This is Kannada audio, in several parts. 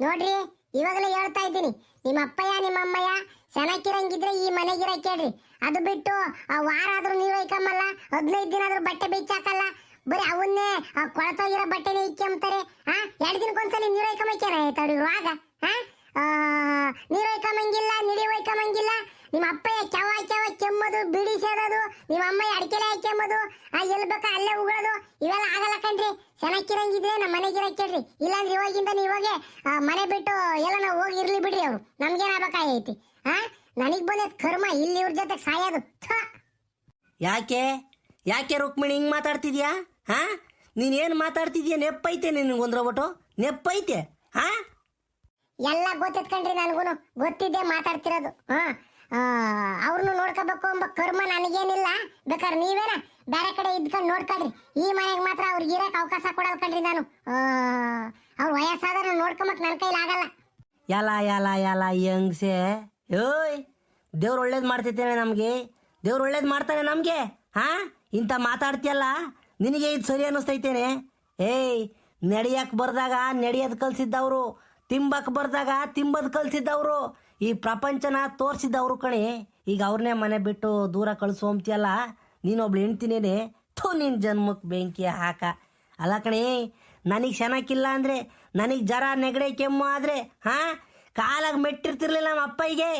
ನೋಡ್ರಿ, ಇವಾಗಲೇ ಹೇಳ್ತಾ ಇದ್ದೀನಿ, ನಿಮ್ಮ ಅಪ್ಪಯ್ಯ ನಿಮ್ಮ ಅಮ್ಮಯ್ಯ ಚೆನ್ನಾಗಿರಂಗಿದ್ರೆ ಈ ಮನೆಗಿರ ಕೇಳ್ರಿ. ಅದು ಬಿಟ್ಟು ವಾರ ಆದ್ರೂ ನೀರು ಒಯ್ಕಮ್ಮಲ್ಲ, 15 ದಿನ ಆದ್ರೂ ಬಟ್ಟೆ ಬೆಚ್ಚಾಕಲ್ಲ, ಬರೀ ಅವನ್ನೇ ಕೊಳತೋಗಿರೋ ಬಟ್ಟೆನೇ ಇಕ್ಕೊಂತಾರೆ. 2 ದಿನಕ್ಕೊಂದ್ಸಲಿ ನೀರು ಒಯ್ಕೊಂಬಕ್ಯಾರ ಆಯ್ತವ್ರಿ ಆಗ. ನೀರು ಒಯ್ಕೊಂಬಂಗಿಲ್ಲ, ನಿಡಿ ಒಯ್ಕೊಂಬಂಗಿಲ್ಲ. ನಿಮ್ಮ ಅಪ್ಪಯ್ಯ ಕೆವ ಕೆಮ್ಮದು, ಬಿಡಿ ಸೇದೋದು, ನಿಮ್ಮ ಅಮ್ಮಯ್ಯ ಅಡಿಕೆಲೆ ಹಾಕ್ಯಂಬದು, ಎಲ್ಲಿ ಬೇಕಾ ಅಲ್ಲೇ ಉಗಳೋದು, ಇವೆಲ್ಲ ಆಗಲ್ಲ ಕಣ್ರಿ. ಚೆನ್ನಾಗಿರಂಗಿದ್ರೆ ನಮ್ಮ ಮನೆಗಿರ ಕೇಳ್ರಿ. ಇಲ್ಲಾಂದ್ರೆ ಇವಾಗಿಂದ ನೀವಾಗೆ ಮನೆ ಬಿಟ್ಟು ಎಲ್ಲ ನಾವು ಹೋಗಿ ಇರ್ಲಿ ಬಿಡ್ರಿ. ಅವ್ರು ನಮ್ಗೇನಾಗಬೇಕಾಗೈತಿ? ನನಗ್ ಬಂದೈತ್ ಕರ್ಮ ಇಲ್ಲಿ ಇವ್ರ ಜೊತೆ ಸಾಯೋದು. ಯಾಕೆ ಯಾಕೆ ರುಕ್ಮಿಣಿ ಹಿಂಗ್ ಮಾತಾಡ್ತಿದ್ಯಾ? ನೀನೇನು ಮಾತಾಡ್ತಿದ್ಯಾ? ನೆಪ್ಪೈತೆ ನಿನಗೊಂದ್ರ ಒಟ್ಟು ನೆಪ್ಪೈತೆ. ಎಲ್ಲ ಗೊತ್ತೈತ್ ಕಣ್ರಿ, ನನಗೂನು ಗೊತ್ತಿದ್ದೆ ಮಾತಾಡ್ತಿರೋದು. ಅವ್ರನ್ನು ನೋಡ್ಕೋಬೇಕು ಎಂಬ ಕರ್ಮ ನನಗೇನಿಲ್ಲ. ಬೇಕಾದ್ರೆ ನೀವೇನ ಬೇರೆ ಕಡೆ ಇದ್ಕೊಂಡು ನೋಡ್ಕೊಳ್ರಿ. ಈ ಮನೆಗೆ ಮಾತ್ರ ಅವ್ರಿಗೆ ಇರಕ್ಕೆ ಅವಕಾಶ ಕೊಡಲ್ಲ ಕಣ್ರಿ. ನಾನು ಅವ್ರ ವಯಸ್ಸಾದ್ರೆ ನೋಡ್ಕೊಂಬಕ್ ನನ್ನ ಕೈಲಿ ಆಗಲ್ಲ. ಎಲ್ಲ ಹೆಂಗ್ಸೆ, ಓಯ್ ದೇವ್ರು ಒಳ್ಳೇದು ಮಾಡ್ತೈತೇನೆ ನಮಗೆ, ದೇವ್ರು ಒಳ್ಳೇದು ಮಾಡ್ತಾನೆ ನಮಗೆ. ಇಂಥ ಮಾತಾಡ್ತೀಯಲ್ಲ, ನಿನಗೆ ಇದು ಸರಿ ಅನ್ನಿಸ್ತೈತೇನೆ? ಏಯ್, ನಡೆಯಕ್ಕೆ ಬರ್ದಾಗ ನಡೆಯೋದು ಕಲ್ಸಿದ್ದವರು, ತಿಂಬಕ್ಕೆ ಬರ್ದಾಗ ತಿಂಬದು ಕಲ್ಸಿದ್ದವರು, ಈ ಪ್ರಪಂಚನ ತೋರಿಸಿದ್ದವರು ಕಣೆ. ಈಗ ಅವ್ರನ್ನೇ ಮನೆ ಬಿಟ್ಟು ದೂರ ಕಳಿಸು ಅಂತೀಯಲ್ಲ, ನೀನೊಬ್ಳು ಹೆಣ್ತಿನೇನೆ. ನಿನ್ನ ಜನ್ಮಕ್ಕೆ ಬೆಂಕಿ ಹಾಕ. ಅಲ್ಲ ಕಣೆ, ನನಗೆ ಚೆನ್ನಾಗಿಲ್ಲ ಅಂದರೆ, ನನಗೆ ಜರ ನೆಗಡೆ ಕೆಮ್ಮು ಆದರೆ ಕಾಲಾಗ ಮೆಟ್ಟಿರ್ತಿರ್ಲಿಲ್ಲ ನಮ್ಮ ಅಪ್ಪಯ್ಯಗೆ.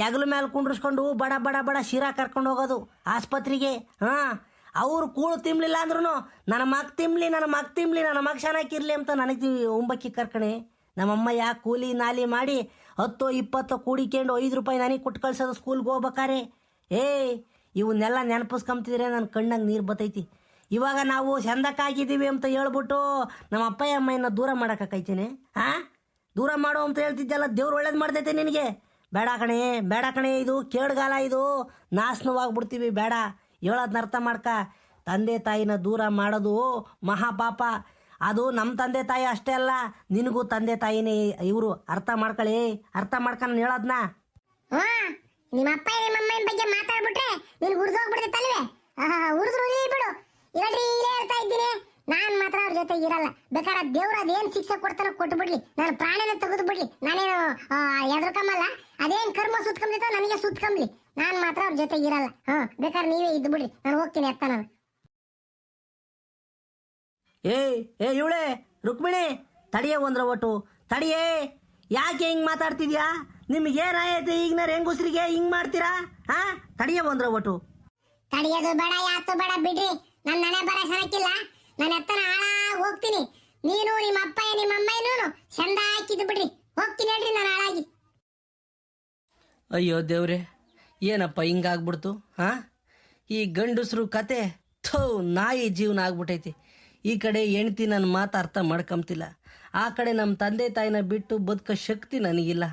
ಹೆಗಲ ಮೇಲೆ ಕುಂಡ್ರಿಸ್ಕೊಂಡು ಬಡ ಬಡ ಬಡ ಶಿರಾ ಕರ್ಕೊಂಡು ಹೋಗೋದು ಆಸ್ಪತ್ರೆಗೆ. ಅವ್ರು ಕೂಳು ತಿನ್ಲಿಲ್ಲ ಅಂದ್ರೂ ನನ್ನ ಮಗ ತಿನ್ಲಿ, ನನ್ನ ಮಗ ಚೆನ್ನಾಗಿರ್ಲಿ ಅಂತ ನನಗೆ ಉಂಬಕ್ಕಿ ಕರ್ಕಣೆ. ನಮ್ಮಮ್ಮಯ್ಯ ಕೂಲಿ ನಾಲಿ ಮಾಡಿ 10-20 ಕೂಡಿಕೊಂಡು 5 ರೂಪಾಯಿ ನನಗೆ ಕೊಟ್ಟು ಕಳ್ಸೋದು ಸ್ಕೂಲ್ಗೆ ಹೋಗ್ಬೇಕಾರೆ. ಇವನ್ನೆಲ್ಲ ನೆನಪಿಸ್ಕೊಂತಿದ್ರೆ ನನ್ನ ಕಣ್ಣಾಗ ನೀರು ಬತ್ತೈತಿ. ಇವಾಗ ನಾವು ಚಂದಕ್ಕಾಗಿದ್ದೀವಿ ಅಂತ ಹೇಳ್ಬಿಟ್ಟು ನಮ್ಮ ಅಪ್ಪಯ್ಯ ಅಮ್ಮಯ್ಯನ ದೂರ ಮಾಡೋಕ್ಕಾಕೈತೇನೆ? ದೂರ ಮಾಡು ಅಂತ ಹೇಳ್ತಿದ್ದಲ್ಲ, ದೇವ್ರು ಒಳ್ಳೇದು ಮಾಡ್ತೈತೆ ನಿನಗೆ. ಬೇಡ ಕಣೆ, ಇದು ಕೇಡುಗಾಲ, ಇದು ನಾಶನವಾಗ್ಬಿಡ್ತೀವಿ. ಬೇಡ, ಹೇಳೋದನ್ನ ಅರ್ಥ ಮಾಡ್ಕ. ತಂದೆ ತಾಯಿನ ದೂರ ಮಾಡೋದು ಮಹಾಪಾಪ. ಅದು ನಮ್ಮ ತಂದೆ ತಾಯಿ ಅಷ್ಟೇ ಅಲ್ಲ, ನಿನಗೂ ತಂದೆ ತಾಯಿನೇ ಇವರು. ಅರ್ಥ ಮಾಡ್ಕೊಂಡು ಹೇಳೋದ್ನ. ನಿಮ್ಮ ಅಪ್ಪ ನಿಮ್ಮ ಅಮ್ಮನ ಬಗ್ಗೆ ಮಾತಾಡ್ಬಿಟ್ರೆ ನಿನ್ಗೆ ಉರ್ದೋಗ್ಬಿಡ್ತೈತಲ್ವೇ? ಉರಿದ್ರು ಬಿಡು. ಇಲ್ರಿ, ಇಲ್ಲೇ ಹೇಳ್ತಾ ಇದ್ದೀನಿ, ನಾನ್ ಮಾತ್ರ ಅವ್ರ ಜೊತೆ ಇರಲ್ಲ. ಬೇಕಾದ್ರೆ ದೇವ್ರು ಅದೇನ್ ಶಿಕ್ಷೆ ಕೊಡ್ತಾನೋ ಕೊಟ್ಟು ಬಿಡ್ಲಿ, ನಾನು ಪ್ರಾಣನ ತೆಗೆದು ಬಿಡ್ಲಿ, ನಾನೇನು ಎದ್ರಕಮ್ಮಲ್ಲ. ಅದೇನ್ ಕರ್ಮ ಸುತ್ಕೊಂಬಿತ್ತೋ ನನಗೆ ಸುತ್ಕೊಂಬ್ಲಿ, ನಾನ್ ಮಾತ್ರ ಅವ್ರ ಜೊತೆ ಇರಲ್ಲ. ಬೇಕಾದ್ರೆ ನೀವೇ ಇದ್ದು ಬಿಡ್ರಿ, ನಾನು ಹೋಗ್ತೀನಿ ಅತ್ತ. ನಾನು ಇವಳೆ ರುಕ್ಮಿಣಿ, ತಡಿಯೇ ಒಂದ್ರ ಒಟ್ಟು ತಡಿಯೇ. ಯಾಕೆ ಹಿಂಗೆ ಮಾತಾಡ್ತಿದ್ಯಾ? ನಿಮ್ಗೇನಾಯ್ತು ಈಗಿನ ಹೆಂಗುಸ್ರಿಗೆ ಹಿಂಗೆ ಮಾಡ್ತೀರಾ? ತಡಿಯೇ ಒಂದ್ರ ಒಟ್ಟು. ತಡಿಯೋದು ಬೇಡ, ಯಾತು ಬೇಡ ಬಿಡ್ರಿ. ನನ್ನ ಮನೆ ಬರ ಸರಕ್ಕಿಲ್ಲ, ನಾನು ಎತ್ತನ ಹಾಳಾಗಿ ಹೋಗ್ತೀನಿ. ನೀನು ನಿಮ್ಮ ಅಪ್ಪ ನಿಮ್ಮ ಅಮ್ಮನೂ ಚಂದ ಹಾಕಿದ್ದು ಬಿಡ್ರಿ, ಹೋಗ್ತೀನಿ ಹೇಳ್ರಿ ನಾನು ಹಾಳಾಗಿ. ಅಯ್ಯೋ ದೇವ್ರೆ, ಏನಪ್ಪ ಹಿಂಗಾಗ್ಬಿಡ್ತು? ಈ ಗಂಡಸ್ರು ಕತೆ ನಾಯಿ ಜೀವನ ಆಗ್ಬಿಟ್ಟೈತಿ. ಈ ಕಡೆ ಹೆಂಡ್ತಿ ನನ್ನ ಮಾತು ಅರ್ಥ ಮಾಡ್ಕೊಂತಿಲ್ಲ, ಆ ಕಡೆ ನಮ್ಮ ತಂದೆ ತಾಯಿನ ಬಿಟ್ಟು ಬದುಕೋ ಶಕ್ತಿ ನನಗಿಲ್ಲ.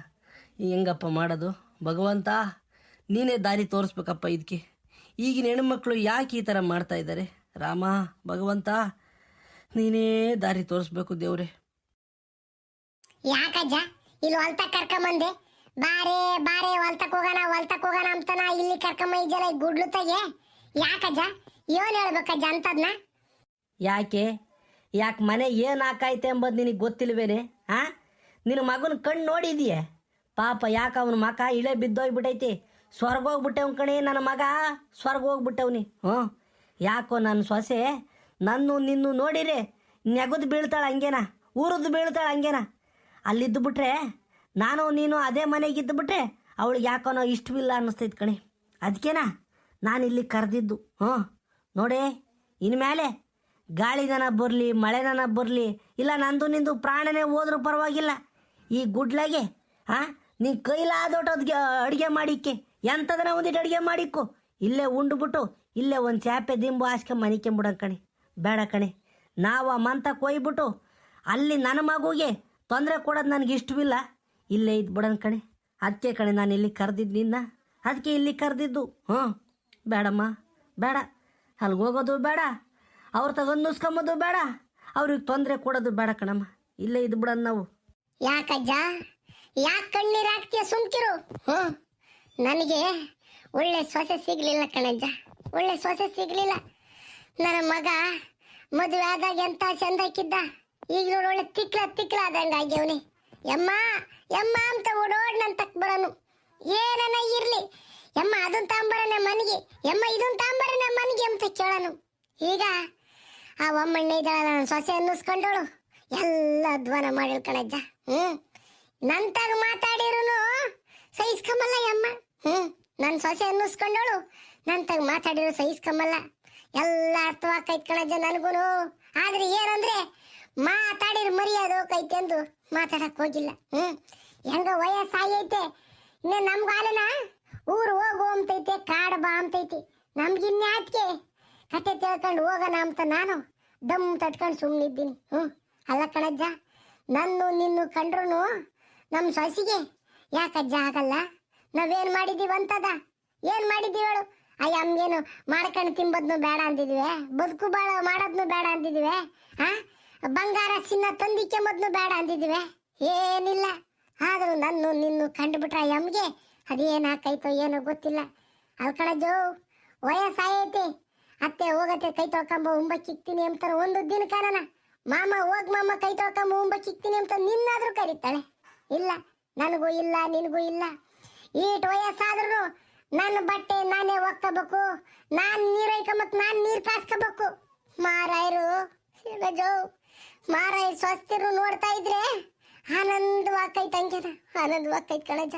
ಹೆಂಗಪ್ಪ ಮಾಡೋದು? ಭಗವಂತ, ನೀನೇ ದಾರಿ ತೋರಿಸ್ಬೇಕಪ್ಪ ಇದಕ್ಕೆ. ಈಗಿನ ಹೆಣ್ಮಕ್ಳು ಯಾಕೆ ಈ ಥರ ಮಾಡ್ತಾ ಇದ್ದಾರೆ? ರಾಮ ಭಗವಂತ, ನೀನೇ ದಾರಿ ತೋರಿಸ್ಬೇಕು ದೇವ್ರೆ. ಯಾಕಜ್ಜ ಇಲ್ಲಿ ಹೊಲ್ತಕ್ಕೆ ಕರ್ಕೊಂಬಂದೆ? ಬಾರೆ ಹೊಲ್ತಕ್ಕೆ ಹೋಗೋಣ ಅಂತನ ಇಲ್ಲಿ ಕರ್ಕೊಂಬೈಜಲ್ಲ ಈ ಗುಡ್ಲು ತಗೆ. ಯಾಕಜ್ಜ ಏನ್ ಹೇಳ್ಬೇಕಜ್ಜ ಅಂತದ್ನ? ಯಾಕೆ ಮನೆ ಏನು ಹಾಕಾಯ್ತೆ ಎಂಬುದು ನಿನಗೆ ಗೊತ್ತಿಲ್ವೇನೆ? ನಿನ್ನ ಮಗನ ಕಣ್ಣು ನೋಡಿದೀಯ ಪಾಪ? ಯಾಕೆ ಅವನ ಮಕ ಇಳೆ ಬಿದ್ದೋಗ್ಬಿಟ್ಟೈತಿ, ಸ್ವರ್ಗ ಹೋಗ್ಬಿಟ್ಟವ್ ಕಣೆ. ನನ್ನ ಮಗ ಸ್ವರ್ಗ ಹೋಗ್ಬಿಟ್ಟವ್ನಿ. ಯಾಕೋ ನನ್ನ ಸೊಸೆ ನಿನ್ನು ನೋಡಿರಿ ನೆಗದು ಬೀಳ್ತಾಳೆ ಹಂಗೇನ, ಊರದ್ದು ಬೀಳ್ತಾಳೆ ಹಂಗೇನ. ಅಲ್ಲಿದ್ದು ಬಿಟ್ರೆ ನಾನು ನೀನು ಅದೇ ಮನೆಗಿದ್ದು ಬಿಟ್ರೆ ಅವಳಿಗೆ ಯಾಕೋನೋ ಇಷ್ಟವಿಲ್ಲ ಅನ್ನಿಸ್ತೈತೆ ಕಣೆ. ಅದಕ್ಕೇನಾ ನಾನು ಇಲ್ಲಿ ಕರೆದಿದ್ದು. ನೋಡೇ, ಇನ್ಮೇಲೆ ಗಾಳಿದನ ಬರಲಿ, ಮಳೆದನ ಬರಲಿ, ಇಲ್ಲ ನಂದು ನಿಂದು ಪ್ರಾಣನೇ ಹೋದ್ರೂ ಪರವಾಗಿಲ್ಲ, ಈ ಗುಡ್ಲಾಗೆ ನೀ ಕೈಲಾದೊಟ್ಟೋದ್ಗೆ ಅಡುಗೆ ಮಾಡಿಕ್ಕೆ, ಎಂಥದನ ಒಂದಿಟ್ಟು ಅಡುಗೆ ಮಾಡಿಕ್ಕು. ಇಲ್ಲೇ ಉಂಡುಬಿಟ್ಟು ಇಲ್ಲೇ ಒಂದು ಚಾಪೆ ದಿಂಬು ಹಾಸ್ಕೆ ಮನಿಕೊಂಬಿಡೋಣ ಕಣೆ. ಬೇಡ ಕಣೆ, ನಾವು ಆ ಮಂತಕ್ಕೆ ಹೋಗ್ಬಿಟ್ಟು ಅಲ್ಲಿ ನನ್ನ ಮಗುಗೆ ತೊಂದರೆ ಕೊಡೋದು ನನಗೆ ಇಷ್ಟವಿಲ್ಲ, ಇಲ್ಲೇ ಇದ್ದು ಬಿಡೋಣ ಕಣೆ. ಅದಕ್ಕೆ ಕಣೆ ನಾನು ಇಲ್ಲಿ ಕರೆದಿದ್ದು ನಿನ್ನ, ಅದಕ್ಕೆ ಇಲ್ಲಿ ಕರೆದಿದ್ದು. ಬೇಡಮ್ಮ, ಬೇಡ, ಅಲ್ಲಿಗೆ ಹೋಗೋದು ಬೇಡ, ಅವ್ರ ತಗೊಂಡು ನುಸ್ಕೊಂಬೋದು ಬೇಡ, ಅವ್ರಿಗೆ ತೊಂದರೆ ಕೊಡೋದು ಬೇಡ ಕಣಮ್ಮ, ಇಲ್ಲೇ ಇದ್ದು ಬಿಡೋಣ ನಾವು. ಯಾಕಜ್ಜ, ಯಾಕೆ ಕಣ್ಣೀರು ಹಾಕ್ತೀಯ? ಸುಮ್ಕಿರು. ನನಗೆ ಒಳ್ಳೆ ಸೊಸೆ ಸಿಗ್ಲಿಲ್ಲ ಕಣಜ್ಜ, ಒಳ್ಳೆ ಸೊಸೆ ಸಿಗ್ಲಿಲ್ಲ. ನನ್ನ ಮಗ ಮದುವೆ ಆದಾಗ ಎಂತ ಚಂದ ಹಾಕಿದ್ದ, ಈಗ ನೋಡಿ ಒಳ್ಳೆ ತಿಕ್ಲ ಆದಂಗ ಆಗ್ಯವನಿ. ಯಮ್ಮ ಯಮ್ಮ ಅಂತ ಓಡೋಡ್ ನನ್ ತಕ್ ಬರನು ಏನನ ಇರ್ಲಿ ಯಮ್ಮ ಅದನ್ ತಾಂಬರನ ಮನೆಗೆ ಯಮ್ಮ ಇದನ್ ತಾಂಬರನ ಮನೆಗೆ ಅಂತ ಕೇಳನು. ಈಗ ಆ ಒಮ್ಮಣ್ಣೆ ಇದ್ದಾಳ ನನ್ನ ಸೊಸೆ ಅನ್ನಿಸ್ಕೊಂಡೋಳು ಎಲ್ಲ ಧ್ವನ ಮಾಡಿಲ್ ಕಣಜ್ಜ. ನಂತಾಗ ಮಾತಾಡಿರುನು ಸಹಿಸ್ಕೊಂಬಲ್ಲ ಯಮ್ಮ. ನನ್ನ ಸೊಸೆ ಅನ್ನಿಸ್ಕೊಂಡೋಳು ನಂತಾಗ ಮಾತಾಡಿರೋ ಸಹಿಸ್ಕೊಂಬಲ್ಲ. ಎಲ್ಲ ಅರ್ಥವಾಕೈತ್ ಕಣಜ್ಜ ನನಗೂನು. ಆದ್ರೆ ಏನಂದ್ರೆ ಮಾತಾಡಿರ ಮರ್ಯಾದೆ ಹೋಗೈತೆ ಎಂದು ಮಾತಾಡಕ್ ಹೋಗಿಲ್ಲ. ಹೆಂಗ ವಯಸ್ಸಾಗೈತೆ ಇನ್ನ ನಮ್ಗಾಲನ ಊರು ಹೋಗು ಅಂತೈತೆ, ಕಾಡು ಬಾ ಅಂತೈತಿ. ನಮ್ಗಿನ್ಯಾತ್ಗೆ ಕತೆ ತಿಳ್ಕೊಂಡು ಹೋಗೋಣ ಅಂತ ನಾನು ದಮ್ ತಟ್ಕೊಂಡು ಸುಮ್ಮನಿದ್ದೀನಿ. ಅಲ್ಲ ಕಣಜ್ಜ, ನನ್ನ ನಿನ್ನು ಕಂಡ್ರು ನಮ್ಮ ಸೊಸಿಗೆ ಯಾಕಜ್ಜ ಆಗಲ್ಲ? ನಾವೇನ್ ಮಾಡಿದೀವಿ ಅಂತದ? ಏನ್ ಮಾಡಿದೀವಿ ಹೇಳು? ಅಯ್ಯ ಅಮ್ಗೇನು ಮಾಡ್ಕೊಂಡು ತಿಂಬದ್ನು ಬೇಡ ಅಂದಿದ್ವಿ, ಬದುಕು ಬಾಳ ಮಾಡೋದ್ನು ಬೇಡ ಅಂದಿದ್ವಿ, ಬಂಗಾರ ಚಿನ್ನ ತಂದಿಕ್ಕೆಂಬದ್ನು ಬೇಡ ಅಂದಿದ್ವಿ, ಏನಿಲ್ಲ. ಆದ್ರೂ ನನ್ನ ನಿನ್ನು ಕಂಡುಬಿಟ್ರ ಅಮ್ಗೆ ಅದೇನಾಕೈತೋ ಏನೋ ಗೊತ್ತಿಲ್ಲ. ಅಲ್ಕಣಜ್ಜೋ ವಯಸ್ಸಾಯೈತಿ, ಅತ್ತೆ ಹೋಗತ್ತೆ ಕೈ ತೊಳ್ಕೊಂಬ ಉಂಬಕ್ಕಿಕ್ತೀನಿ ಅಂತಾರ ಒಂದು ದಿನ ಕಾರಣ. ಮಾಮ ಹೋಗ್ ಮಾಮ ಕೈ ತೊಳ್ಕೊಂಬ ಉಂಬಕ್ಕಿಕ್ತೀನಿ ಅಂತ ನಿನ್ನಾದ್ರೂ ಕರೀತಾಳೆ. ಇಲ್ಲ, ನನಗೂ ಇಲ್ಲ ನಿನಗೂ ಇಲ್ಲ. ಈಟ್ ವಯಸ್ಸಾದ್ರೂ ನನ್ನ ಬಟ್ಟೆ ನಾನೇ ಒಕ್ಕಬೇಕು, ನಾನ್ ನೀರ್ ಐಕಮಕ್ ನಾನ್ ನೀರ್ ಕಾಸ್ಕೋಬೇಕು. ಮಾರಾಯರು ರಜೋ ಮಾರಾಯರು ಸ್ವಸ್ತಿರು ನೋಡ್ತಾ ಇದ್ರೆ ಆನಂದವಾಕೈತೆ ಅಂಜನ, ಆನಂದವಾಕೈತೆ ಕಣಜ.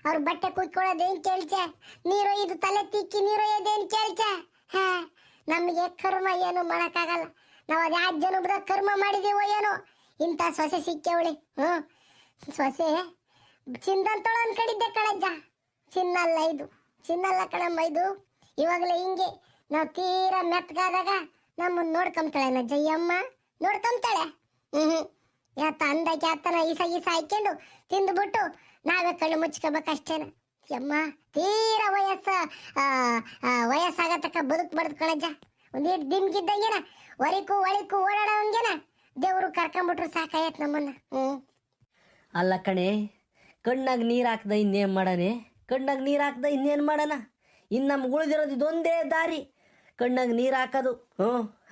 ಅವ್ರ ಬಟ್ಟೆ ಕುಯ್ಕೊಳ್ಳೋದೇನ್ ಕೇಳ್ಚೆ, ನೀರೊಯ್ದು ತಲೆ ತಿಕ್ಕಿ ನೀರೊಯ್ಯೋದೇನ್ ಕೇಳ್ಚೆ. ನಮಗೆ ಕರ್ಮ ಏನು ಮಾಡಕ್ಕಾಗಲ್ಲ. ನಾವು ಅದ್ ಯಾಕೆ ಜನಬ್ರ ಕರ್ಮ ಮಾಡಿದೀವೋ ಏನೋ ಇಂಥ ಸೊಸೆ ಸಿಕ್ಕವಳಿ. ಸೊಸೆ ಚಿನ್ನಂತೊಳ ಅನ್ಕಡಿದ್ದೆ ಕಣಜ್ಜ. ಚಿನ್ನಲ್ಲ ಇದು, ಚಿನ್ನಲ್ಲ ಕಣಮ್ಮ ಇದು. ಇವಾಗಲೇ ಹಿಂಗೆ ನಾವು ತೀರಾ ಮೆತ್ಗಾದಾಗ ನಮ್ಮನ್ನ ನೋಡ್ಕೊಂತಾಳೆ ನಜ್ಜ, ಅಮ್ಮ ನೋಡ್ಕೊಂತಾಳೆ. ಯಾತ ಅಂದಕ್ಕೆ ಆತನ ಈಸ ಹಾಕೊಂಡು ತಿಂದ್ಬಿಟ್ಟು ನಾವೇ ಕಣ್ಣು ಮುಚ್ಕೋಬೇಕಷ್ಟೇನ. ಯಮ್ಮ ತೀರಾ ವಯಸ್ಸಾಗತಕ್ಕ ಬದುಕ್ಬಾರ್ದು ಕಣಜ್ಜ. ಒಂದೇಟ್ ದಿಮ್ಗಿದ್ದಂಗೆನ ಒರಿಕು ಒಳಿಕು ಓಡಾಡೋಂಗೆನ ದೇವ್ರು ಕರ್ಕೊಂಡ್ಬಿಟ್ರು ಸಾಕಾಯತ್ ನಮ್ಮನ್ನ. ಅಲ್ಲ ಕಣೆ, ಕಣ್ಣಾಗ ನೀರು ಹಾಕ್ದ ಇನ್ನೇನು ಮಾಡಾನೆ? ಕಣ್ಣಾಗ ನೀರು ಹಾಕ್ದ ಇನ್ನೇನು ಮಾಡೋಣ? ಇನ್ನು ನಮ್ಗೆ ಉಳಿದಿರೋದು ಇದೊಂದೇ ದಾರಿ, ಕಣ್ಣಾಗ ನೀರು ಹಾಕೋದು.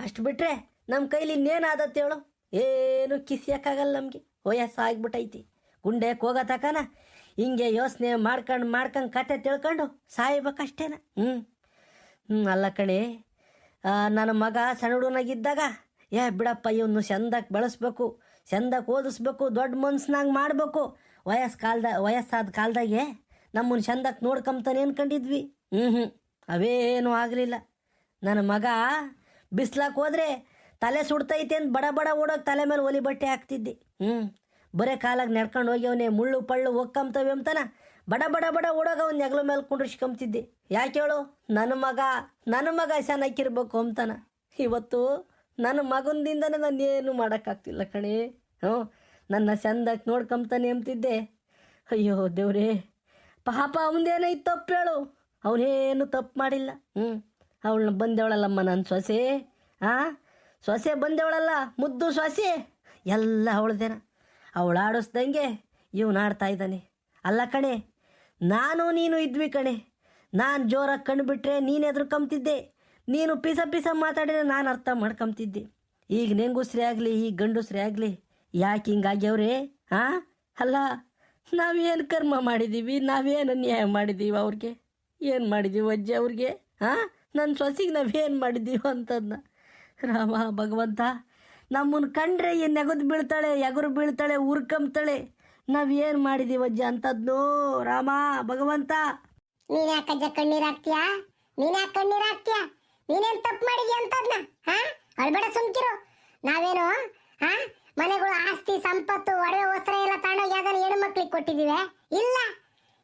ಅಷ್ಟು ಬಿಟ್ರೆ ನಮ್ಮ ಕೈಲಿ ಇನ್ನೇನಾದತ್ತೆ ಹೇಳು? ಏನು ಕಿಸಿಯೋಕ್ಕಾಗಲ್ಲ ನಮಗೆ. ವಯಸ್ಸಾಗ್ಬಿಟ್ಟೈತಿ, ಗುಂಡೆಗೆ ಹೋಗೋ ತಕನ ಹಿಂಗೆ ಯೋಚನೆ ಮಾಡ್ಕೊಂಡು ಕತೆ ತಿಳ್ಕೊಂಡು ಸಾಯ್ಬೇಕಷ್ಟೇನ. ಅಲ್ಲ ಕಣೆ, ನನ್ನ ಮಗ ಸಣ್ಣ ಹುಡುಗನಾಗಿದ್ದಾಗ ಬಿಡಪ್ಪ ಇವನು ಚಂದಕ್ಕೆ ಬೆಳೆಸ್ಬೇಕು, ಚಂದಕ್ಕೆ ಓದಿಸ್ಬೇಕು, ದೊಡ್ಡ ಮನ್ಸನಾಗ ಮಾಡಬೇಕು, ವಯಸ್ಸಾದ ಕಾಲದಾಗೆ ನಮ್ಮನ್ನು ಚಂದಕ್ಕೆ ನೋಡ್ಕೊಂತಾನೆ ಅನ್ಕೊಂಡಿದ್ವಿ. ಅವೇನೂ ಆಗಲಿಲ್ಲ. ನನ್ನ ಮಗ ಬಿಸ್ಲಾಕ್ ಹೋದ್ರೆ ತಲೆ ಸುಡ್ತೈತೆ ಅಂತ ಬಡ ಬಡ ಓಡೋಗಿ ತಲೆ ಮೇಲೆ ಒಲಿ ಬಟ್ಟೆ ಹಾಕ್ತಿದ್ದೆ. ಬರೇ ಕಾಲಾಗ ನಡ್ಕೊಂಡು ಹೋಗ್ಯವನೇ ಮುಳ್ಳು ಪಳ್ಳು ಹೋಗ್ಕೊಂತವೆ ಅಂತಾನ ಬಡ ಬಡ ಬಡ ಓಡೋಗ ಅವ್ನು ನೆಗಲ ಮೇಲೆ ಕುಂಡ್ರಿಸ್ಕೊಂತಿದ್ದೆ. ಯಾಕೆ ಹೇಳು? ನನ್ನ ಮಗ ಚೆನ್ನಾಗಿರ್ಬೇಕು ಅಂತಾನ. ಇವತ್ತು ನನ್ನ ಮಗನಿಂದನೇ ನಾನು ಏನು ಮಾಡೋಕ್ಕಾಗ್ತಿಲ್ಲ ಕಣೆ. ನನ್ನ ಚಂದಕ್ಕೆ ನೋಡ್ಕೊಂತಾನೆ ಅಂತಿದ್ದೆ. ಅಯ್ಯೋ ದೇವ್ರೇ, ಪಾಪ ಅವನದೇನೈತೆ ತಪ್ಪು ಹೇಳು? ಅವನೇನು ತಪ್ಪು ಮಾಡಿಲ್ಲ. ಅವಳನ್ನ ಬಂದೇವಳಲ್ಲಮ್ಮ ನನ್ನ ಸೊಸೆ. ಸೊಸೆ ಬಂದೇವಳಲ್ಲ, ಮುದ್ದು ಸೊಸೆ, ಎಲ್ಲ ಅವಳದೇನ. ಅವಳು ಆಡಿಸ್ದಂಗೆ ಇವನು ಆಡ್ತಾ ಇದ್ದಾನೆ. ಅಲ್ಲ ಕಣೆ, ನಾನು ನೀನು ಇದ್ವಿ ಕಣೆ. ನಾನು ಜೋರಾಗಿ ಕಂಡುಬಿಟ್ರೆ ನೀನು ಎದುರ್ಕೊಂತಿದ್ದೆ, ನೀನು ಪಿಸ ಮಾತಾಡಿದ್ರೆ ನಾನು ಅರ್ಥ ಮಾಡ್ಕೊಂತಿದ್ದೆ. ಈಗ ನೆಂಗುಸ್ರಿ ಆಗಲಿ ಈ ಗಂಡುಸ್ರಿ ಆಗಲಿ ಯಾಕೆ ಹಿಂಗಾಗ್ಯವ್ರೆ? ಅಲ್ಲ, ನಾವೇನು ಕರ್ಮ ಮಾಡಿದ್ದೀವಿ, ನಾವೇನು ನ್ಯಾಯ ಮಾಡಿದ್ದೀವಿ ಅವ್ರಿಗೆ? ಏನು ಮಾಡಿದ್ದೀವಿ ಅಜ್ಜಿ ಅವ್ರಿಗೆ? ನನ್ನ ಸೊಸಿಗೆ ನಾವೇನು ಮಾಡಿದ್ದೀವಿ ಅಂತದನ್ನ ರಾಮ ಭಗವಂತ, ನಮ್ಮನ್ನು ಕಂಡ್ರೆ ಏನು ನೆಗದು ಬೀಳ್ತಾಳೆ, ಎಗರು ಬೀಳ್ತಾಳೆ, ಉರ್ಕಂತಾಳೆ. ನಾವೇನು ಮಾಡಿದ್ದೀವಿ ಅಜ್ಜ ಅಂಥದ್ನು ರಾಮ ಭಗವಂತ. ನೀನ್ ಯಾಕಜ್ಜ ಕಣ್ಣೀರ್ ಹಾಕ್ತೀಯಾ? ನೀನೇನ್ ತಪ್ಪು ಮಾಡಿದ್ಯಾ ಅಂತದ್ನ? ಅಳ್ಬೇಡ, ಸುಮ್ಕಿರು. ನಾವೇನು ಮನೆಗಳು ಆಸ್ತಿ ಸಂಪತ್ತು ಒಡವೆ ವಸ್ತ್ರ ಎಲ್ಲ ತಗೊಂಡೋಗಿ ಯಾವ್ದಾನ ಹೆಣ್ಣು ಮಕ್ಳಿಗೆ ಕೊಟ್ಟಿದೀವಿ? ಇಲ್ಲ,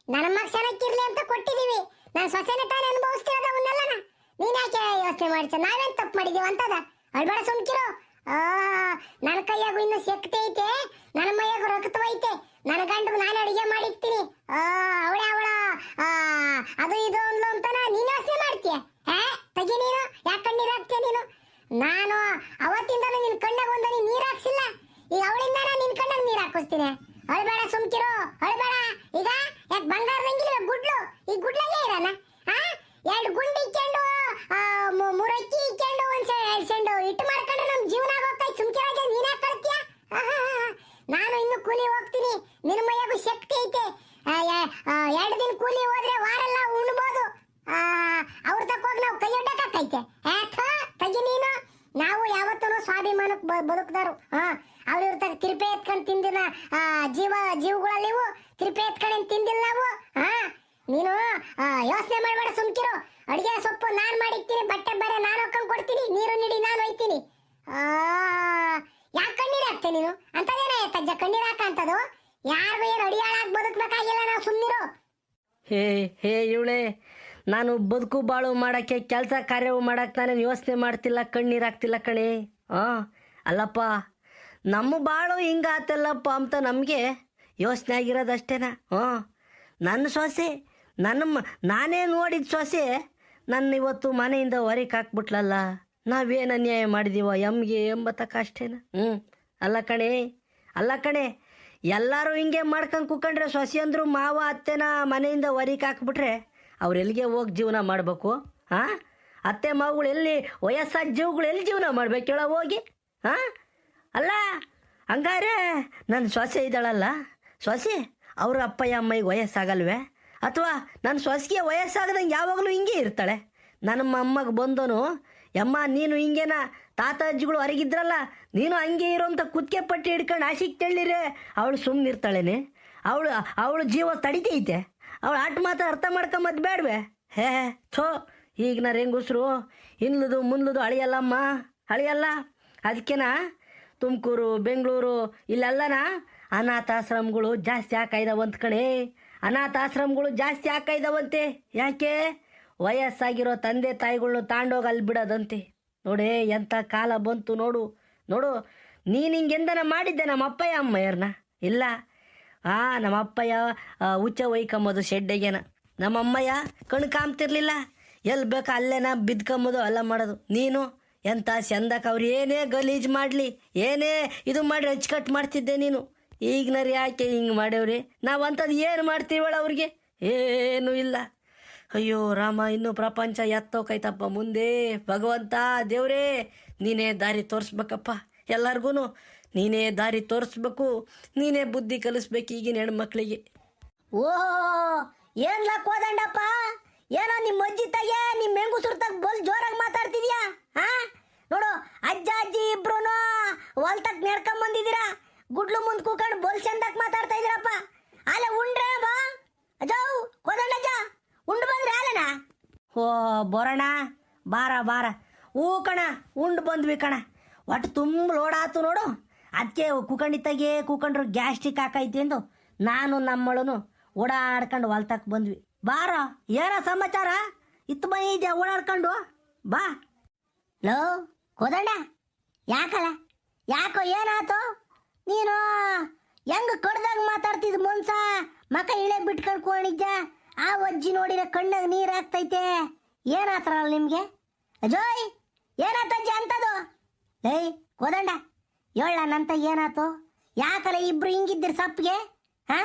ನನ್ನ ಮಗ ಚೆನ್ನಾಗಿರ್ಲಿ ಅಂತ ಕೊಟ್ಟಿದೀವಿ. ನಾನು ಸೊಸೆನೆ ತಾನೇ ಅನುಭವಿಸ್ತಿರೋದು ಅವನ್ನೆಲ್ಲನ. ನೀನ್ ಯಾಕೆ ಯೋಚನೆ ಮಾಡ್ತ? ನಾವೇನ್ ತಪ್ಪು ಮಾಡಿದೀವಿ ಅಂತದ? ಅಳ್ಬೇಡ, ಸುಮ್ಕಿರು. ನನ್ನ ಕೈಯಾಗು ಇನ್ನು ಶಕ್ತಿ ಐತೆ, ನನ್ನ ಮೈಯಾಗು ರಕ್ತವೈತೆ. ನನ್ನ ಗಂಡು ನಾನು ಅಡಿಗೆ ಮಾಡಿರ್ತೀನಿ. ಅವಳ ಅದು ಇದು ಅಂದ್ಲು ಅಂತಾನ ನೀನ್ ಯೋಚನೆ ಮಾಡ್ತೀಯ? ತೆಗಿ ನೀನು. ಯಾಕೆ ಕಣ್ಣೀರ್ ಹಾಕ್ತೀಯ ನೀನು? ನಾನು ಅವತ್ತಿಂದಾನು ನಿನ್ ಕಣ್ಣಾಗ ಒಂದನಿ ನೀರ್ ಹಾಕ್ಸಿಲ್ಲ, ಈಗ ಅವಳಿಂದಾನ ನಿನ್ ಕಣ್ಣಾಗ ನೀರ್ ಹಾಕಿಸ್ತೀನಿ. ಅಳ್ಬೇಡ, ಸುಮ್ಕಿರು, ಅಳ್ಬೇಡ. ಈಗ ಯಾಕೆ ಬಂಗಾರದಂಗಿಲ್ಲ ಗುಡ್ಲು? ಈ ಗುಡ್ಲಾಗೆ ಇರೋಣ? 2 ಗುಂಡಿ ಇಕ್ಕೊಂಡು 3 ಅಕ್ಕಿ ಇಕ್ಕೊಂಡು 1 2 ಸೆಂಡು ಇಟ್ಟು ಮಾಡ್ಕೊಂಡ್ರೆ ನಮ್ ಜೀವನ ಆಗೋಕೈ. ಸುಮ್ಕಿರಾಗೆ ನೀನ್ ಯಾಕೆ ಕಳ್ತೀಯ? ನಾನು ಇನ್ನು ಕೂಲಿ ಹೋಗ್ತೀನಿ. ನಿನ್ನ ಮೈಯಾಗೂ ಶಕ್ತಿ ಐತೆ. 2 ದಿನ ಕೂಲಿ ಹೋದ್ರೆ ವಾರೆಲ್ಲ ಉಣ್ಬೋದು. ಅವ್ರ ತಕ್ಕ ಹೋಗಿ ನಾವು ಕೈ ಅಡ್ಡಕ್ಕೈತೆ. ತಗಿ ನೀನು. ನಾವು ಯಾವತ್ತೂ ಸ್ವಾಭಿಮಾನಕ್ಕೆ ಬದುಕ್ದಾರು. ಅವ್ರ ಇವ್ರ ತಗ ತಿರುಪೆ ಎತ್ಕೊಂಡು ತಿಂದಿನ ಜೀವಗಳಲ್ಲಿ ಇವು ತಿರುಪೆ ಎತ್ಕೊಂಡು ತಿಂದಿಲ್ಲ ನಾವು. ನೀನು ಯೋಚನೆ ಮಾಡಬೇಡ, ಸುಮ್ಕಿರು. ಅಡಿಗೆ ಸೊಪ್ಪು ನಾನು ಮಾಡಿರ್ತೀನಿ, ಬಟ್ಟೆ ಬೇರೆ ನಾನು ಹಾಕೊಂಡು ಕೊಡ್ತೀನಿ, ನೀರು ನೀಡಿ ನಾನು ಒಯ್ತೀನಿ. ಯಾಕೆ ಕಣ್ಣೀರು ಹಾಕ್ತೀನಿ ನೀನು? ಅಂತದೇನ ತಜ್ಜ ಕಣ್ಣೀರು ಹಾಕಂತದು? ಯಾರಿಗೂ ಏನು ಅಡಿಯಾಳಾಗಿ ಬದುಕಬೇಕಾಗಿಲ್ಲ, ನಾವು ಸುಮ್ಮನಿರು. ಹೇ ಇವಳೆ, ನಾನು ಬದುಕು ಬಾಳು ಮಾಡೋಕ್ಕೆ ಕೆಲಸ ಕಾರ್ಯವು ಮಾಡೋಕ್ಕೆ ನಾನೇನು ಯೋಚನೆ ಮಾಡ್ತಿಲ್ಲ, ಕಣ್ಣೀರು ಹಾಕ್ತಿಲ್ಲ ಕಣೆ. ಅಲ್ಲಪ್ಪ, ನಮ್ಮ ಬಾಳು ಹಿಂಗಾತಲ್ಲಪ್ಪ ಅಂತ ನಮಗೆ ಯೋಚನೆ ಆಗಿರೋದಷ್ಟೇನಾ? ನನ್ನ ಸೊಸೆ, ನಾನೇ ನೋಡಿದ ಸೊಸೆ ನನ್ನ ಇವತ್ತು ಮನೆಯಿಂದ ಹೊರಗೆ ಹಾಕ್ಬಿಟ್ಲಲ್ಲ. ನಾವೇನು ಅನ್ಯಾಯ ಮಾಡಿದೀವ ಎಮ್ಗೆ ಎಂಬತ್ತಕ್ಕ ಅಷ್ಟೇನ? ಅಲ್ಲ ಕಣೆ, ಎಲ್ಲರೂ ಹಿಂಗೆ ಮಾಡ್ಕೊಂಡು ಕೂಕೊಂಡ್ರೆ ಸೊಸೆ ಅಂದರು ಮಾವ ಅತ್ತೆನ ಮನೆಯಿಂದ ಹೊರಗೆ ಹಾಕ್ಬಿಟ್ರೆ ಅವ್ರು ಎಲ್ಲಿಗೆ ಹೋಗಿ ಜೀವನ ಮಾಡಬೇಕು? ಅತ್ತೆ ಮಾವುಗಳು ಎಲ್ಲಿ, ವಯಸ್ಸಾದ ಜೀವಗಳು ಎಲ್ಲಿ ಜೀವನ ಮಾಡ್ಬೇಕು ಹೇಳೋ ಹೋಗಿ? ಅಲ್ಲ ಹಂಗಾರೆ ನನ್ನ ಸೊಸೆ ಇದ್ದಾಳಲ್ಲ, ಸೊಸೆ ಅವ್ರ ಅಪ್ಪಯ್ಯ ಅಮ್ಮಯ್ಗೆ ವಯಸ್ಸಾಗಲ್ವೇ? ಅಥವಾ ನನ್ನ ಸೊಸೆಗೆ ವಯಸ್ಸಾಗದಂಗೆ ಯಾವಾಗಲೂ ಹಿಂಗೆ ಇರ್ತಾಳೆ. ನನ್ನ ಅಮ್ಮಗೆ ಬಂದನು, ಯಮ್ಮ ನೀನು ಹಿಂಗೇನ ತಾತ ಅಜ್ಜಿಗಳು ಹೊರಗಿದ್ರಲ್ಲ, ನೀನು ಹಂಗೆ ಇರೋ ಅಂತ ಕುತ್ತಿಗೆ ಪಟ್ಟಿ ಹಿಡ್ಕೊಂಡು ಆಶಿಗೆ ತೆಳ್ಳಿರೆ ಅವಳು ಸುಮ್ಮನಿರ್ತಾಳೇನೆ? ಅವಳು ಜೀವ ತಡಿತೈತೆ? ಅವಳು ಆಟ ಮಾತ್ರ ಅರ್ಥ ಮಾಡ್ಕೊಂಬದ್ದು ಬೇಡವೆ? ಥೋ, ಈಗ ನಾ ಹೆಂಗುಸ್ರು ಹಿಂದ್ಲದು ಮುಂದ್ಲದು ಅಳಿಯಲ್ಲ. ಅದಕ್ಕೆನ ತುಮಕೂರು ಬೆಂಗಳೂರು ಇಲ್ಲೆಲ್ಲನ ಅನಾಥಾಶ್ರಮಗಳು ಜಾಸ್ತಿ ಹಾಕಾಯ್ದವಂತ ಕಣೆ. ಅನಾಥಾಶ್ರಮಗಳು ಜಾಸ್ತಿ ಹಾಕಾಯ್ದವಂತೆ. ಯಾಕೆ? ವಯಸ್ಸಾಗಿರೋ ತಂದೆ ತಾಯಿಗಳ್ನು ತಾಂಡೋಗಿ ಅಲ್ಲಿ ಬಿಡೋದಂತೆ. ನೋಡೇ ಎಂಥ ಕಾಲ ಬಂತು ನೋಡು. ನೀನು ಹಿಂಗೆಂದನ ಮಾಡಿದ್ದೆ ನಮ್ಮ ಅಪ್ಪಯ್ಯ ಅಮ್ಮಯ್ಯರನ್ನ? ಇಲ್ಲ, ನಮ್ಮ ಅಪ್ಪಯ್ಯ ಹುಚ್ಚ ಒಯ್ಕೊಂಬೋದು ಶೆಡ್ಡೆಗೇನ. ನಮ್ಮ ಅಮ್ಮಯ್ಯ ಕಣ್ ಕಾಮ್ತಿರ್ಲಿಲ್ಲ, ಎಲ್ಲಿ ಬೇಕಾ ಅಲ್ಲೇನ ಬಿದ್ಕೊಂಬೋದು ಎಲ್ಲ ಮಾಡೋದು. ನೀನು ಎಂಥ ಚಂದಕ್ಕೆ ಅವ್ರು ಏನೇ ಗಲೀಜು ಮಾಡಲಿ, ಏನೇ ಇದು ಮಾಡಿ ಅಚ್ಚುಕಟ್ಟು ಮಾಡ್ತಿದ್ದೆ ನೀನು. ಈಗಿನವ್ರು ಯಾಕೆ ಹಿಂಗೆ ಮಾಡ್ಯವ್ರಿ? ನಾವು ಅಂಥದ್ದು ಏನು ಮಾಡ್ತೀವಳ ಅವ್ರಿಗೆ? ಏನೂ ಇಲ್ಲ. ಅಯ್ಯೋ ರಾಮ, ಇನ್ನೂ ಪ್ರಪಂಚ ಎತ್ತೋಕೈತಪ್ಪ ಮುಂದೆ. ಭಗವಂತ ದೇವ್ರೇ, ನೀನೇ ದಾರಿ ತೋರಿಸ್ಬೇಕಪ್ಪ ಎಲ್ಲರಿಗೂ. ನೀನೇ ದಾರಿ ತೋರಿಸ್ಬೇಕು, ನೀನೇ ಬುದ್ಧಿ ಕಲಿಸ್ಬೇಕು ಈಗಿನ ಹೆಣ್ಮಕ್ಳಿಗೆ. ಏನ್ಲ ಕೋದಂಡಪ್ಪ, ಏನೋ ನಿಮ್ಮ ಅಜ್ಜಿ ತಗೆ ನಿಮ್ಮ ಹೆಂಗುಸ್ರ ತಗ ಬೋಲ್ ಜೋರಾಗಿ ಮಾತಾಡ್ತಿದ್ಯಾ? ನೋಡು, ಅಜ್ಜ ಅಜ್ಜಿ ಇಬ್ರು ಹೊಲ್ತಕ್ ನೆಡ್ಕೊಂಬಂದಿದ್ದೀರಾ, ಗುಡ್ಲು ಮುಂದೆ ಕೂಕೊಂಡು ಬೋಲ್ ಚಂದಕ್ಕೆ ಮಾತಾಡ್ತಾ ಇದ್ದೀರಪ್ಪ. ಅಲ್ಲೇ ಉಂಡ್ರೆ ಬಾ ಅಜ್ಜಾವು, ಕೋದಂಡಜ್ಜ ಉಂಡು ಬಂದ್ರೆ ಅಲ್ಲೇನಾ? ಬರೋಣ, ಬಾರ. ಕಣ, ಉಂಡು ಬಂದ್ವಿ ಕಣ. ಒಟ್ಟು ತುಂಬ ಲೋಡಾತು ನೋಡು. ಅದಕ್ಕೆ ಕೂಕೊಂಡ್ರು ಗ್ಯಾಸ್ಟ್ರಿಕ್ ಹಾಕೈತಿ ಎಂದು ನಾನು ನಮ್ಮಳನು ಓಡಾಡ್ಕೊಂಡು ಹೊಲ್ತಕ್ಕೆ ಬಂದ್ವಿ. ಬಾರ, ಏನ ಸಮಾಚಾರ? ಇತ್ತು ಮೈ ಇದೆಯಾ ಓಡಾಡ್ಕೊಂಡು ಬಾ. ಲೋ ಕೋದಂಡ, ಯಾಕೋ ಏನಾಯ್ತು? ನೀನು ಹೆಂಗೆ ಕಡ್ದಾಗ ಮಾತಾಡ್ತಿದ್ ಮುನ್ಸ ಮಕ ಇಳೆ ಬಿಟ್ಕೊಂಡು ಕೊಂಡಿದ್ದ. ಆ ಅಜ್ಜಿ ನೋಡಿರ ಕಣ್ಣಾಗ ನೀರು ಹಾಕ್ತೈತೆ. ಏನಾತ್ರಲ್ಲ ನಿಮಗೆ? ಅಜೋಯ್, ಏನಾತಜ್ಜಿ ಅಂತದು? ಲೇ ಕೋದಂಡ, ನಂತ ಏನಾತು? ಯಾಕಲ್ಲ ಇಬ್ರು ಹಿಂಗಿದ್ದೀರಿ ಸಪ್ಪಿಗೆ?